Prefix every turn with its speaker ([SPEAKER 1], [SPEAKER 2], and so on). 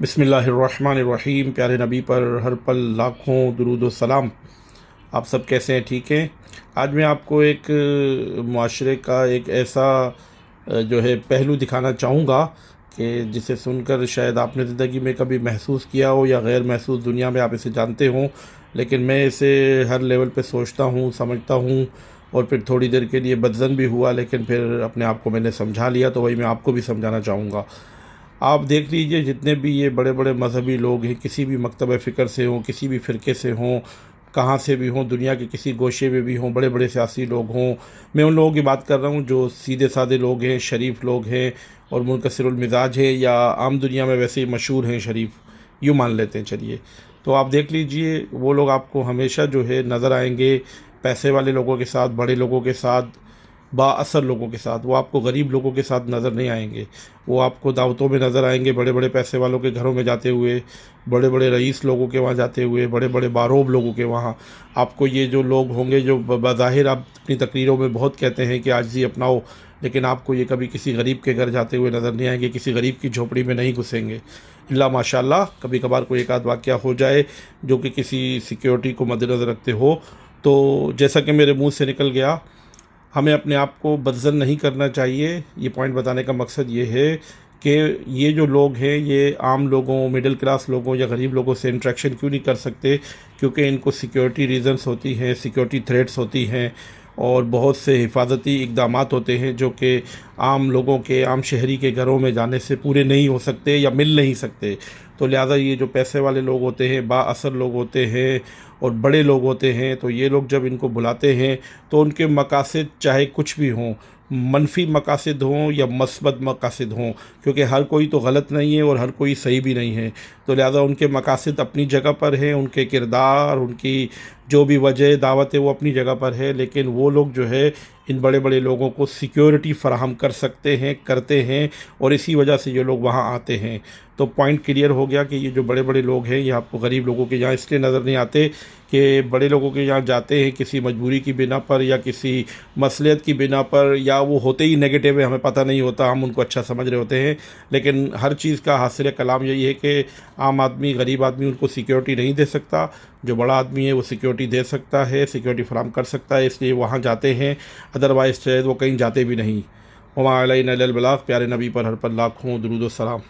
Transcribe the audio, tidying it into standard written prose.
[SPEAKER 1] بسم اللہ الرحمن الرحیم۔ پیارے نبی پر ہر پل لاکھوں درود و سلام۔ آپ سب کیسے ہیں؟ ٹھیک ہیں؟ آج میں آپ کو ایک معاشرے کا ایک ایسا جو ہے پہلو دکھانا چاہوں گا کہ جسے سن کر شاید آپ نے زندگی میں کبھی محسوس کیا ہو یا غیر محسوس دنیا میں آپ اسے جانتے ہوں، لیکن میں اسے ہر لیول پہ سوچتا ہوں، سمجھتا ہوں، اور پھر تھوڑی دیر کے لیے بدظن بھی ہوا، لیکن پھر اپنے آپ کو میں نے سمجھا لیا، تو وہی میں آپ کو بھی سمجھانا چاہوں گا۔ آپ دیکھ لیجئے، جتنے بھی یہ بڑے بڑے مذہبی لوگ ہیں، کسی بھی مکتبہ فکر سے ہوں، کسی بھی فرقے سے ہوں، کہاں سے بھی ہوں، دنیا کے کسی گوشے میں بھی ہوں، بڑے بڑے سیاسی لوگ ہوں، میں ان لوگوں کی بات کر رہا ہوں جو سیدھے سادے لوگ ہیں، شریف لوگ ہیں اور منکسر المزاج ہیں، یا عام دنیا میں ویسے ہی مشہور ہیں، شریف یوں مان لیتے ہیں چلیے۔ تو آپ دیکھ لیجئے، وہ لوگ آپ کو ہمیشہ جو ہے نظر آئیں گے پیسے والے لوگوں کے ساتھ، بڑے لوگوں کے ساتھ، با اثر لوگوں کے ساتھ۔ وہ آپ کو غریب لوگوں کے ساتھ نظر نہیں آئیں گے۔ وہ آپ کو دعوتوں میں نظر آئیں گے، بڑے بڑے پیسے والوں کے گھروں میں جاتے ہوئے، بڑے بڑے رئیس لوگوں کے وہاں جاتے ہوئے، بڑے بڑے باروب لوگوں کے وہاں۔ آپ کو یہ جو لوگ ہوں گے جو بظاہر آپ اپنی تقریروں میں بہت کہتے ہیں کہ عاجزی اپناؤ، لیکن آپ کو یہ کبھی کسی غریب کے گھر جاتے ہوئے نظر نہیں آئیں گے، کسی غریب کی جھوپڑی میں نہیں گھسیں گے، اللہ ماشاء اللہ کبھی کبھار کوئی ایک آدھ واقعہ ہو جائے جو کہ کسی سیکیورٹی کو مد نظر رکھتے ہو۔ تو جیسا کہ میرے منہ سے نکل گیا، ہمیں اپنے آپ کو بدظن نہیں کرنا چاہیے۔ یہ پوائنٹ بتانے کا مقصد یہ ہے کہ یہ جو لوگ ہیں یہ عام لوگوں، مڈل کلاس لوگوں یا غریب لوگوں سے انٹریکشن کیوں نہیں کر سکتے؟ کیونکہ ان کو سیکیورٹی ریزنز ہوتی ہیں، سیکیورٹی تھریٹس ہوتی ہیں، اور بہت سے حفاظتی اقدامات ہوتے ہیں جو کہ عام لوگوں کے، عام شہری کے گھروں میں جانے سے پورے نہیں ہو سکتے یا مل نہیں سکتے۔ تو لہٰذا یہ جو پیسے والے لوگ ہوتے ہیں، با اثر لوگ ہوتے ہیں اور بڑے لوگ ہوتے ہیں، تو یہ لوگ جب ان کو بلاتے ہیں تو ان کے مقاصد چاہے کچھ بھی ہوں، منفی مقاصد ہوں یا مثبت مقاصد ہوں، کیونکہ ہر کوئی تو غلط نہیں ہے اور ہر کوئی صحیح بھی نہیں ہے، تو لہذا ان کے مقاصد اپنی جگہ پر ہیں، ان کے کردار، ان کی جو بھی وجہ دعوت ہے وہ اپنی جگہ پر ہے، لیکن وہ لوگ جو ہے ان بڑے بڑے لوگوں کو سیکیورٹی فراہم کر سکتے ہیں، کرتے ہیں، اور اسی وجہ سے یہ لوگ وہاں آتے ہیں۔ تو پوائنٹ کلیئر ہو گیا کہ یہ جو بڑے بڑے لوگ ہیں یہ آپ کو غریب لوگوں کے یہاں اس لیے نظر نہیں آتے کہ بڑے لوگوں کے یہاں جاتے ہیں کسی مجبوری کی بنا پر یا کسی مصلحت کی بنا پر، یا وہ ہوتے ہی نیگیٹو ہے، ہمیں پتہ نہیں ہوتا، ہم ان کو اچھا سمجھ رہے ہوتے ہیں، لیکن ہر چیز کا حاصل کلام یہی ہے کہ عام آدمی، غریب آدمی ان کو سیکیورٹی نہیں دے سکتا، جو بڑا آدمی ہے وہ سیکیورٹی دے سکتا ہے، سیکیورٹی فراہم کر سکتا ہے، اس لیے وہاں جاتے ہیں، ادروائز شاید وہ کہیں جاتے بھی نہیں۔ وما علینا الا البلاغ۔ پیارے نبی پر ہر پل لاکھوں درود و سلام۔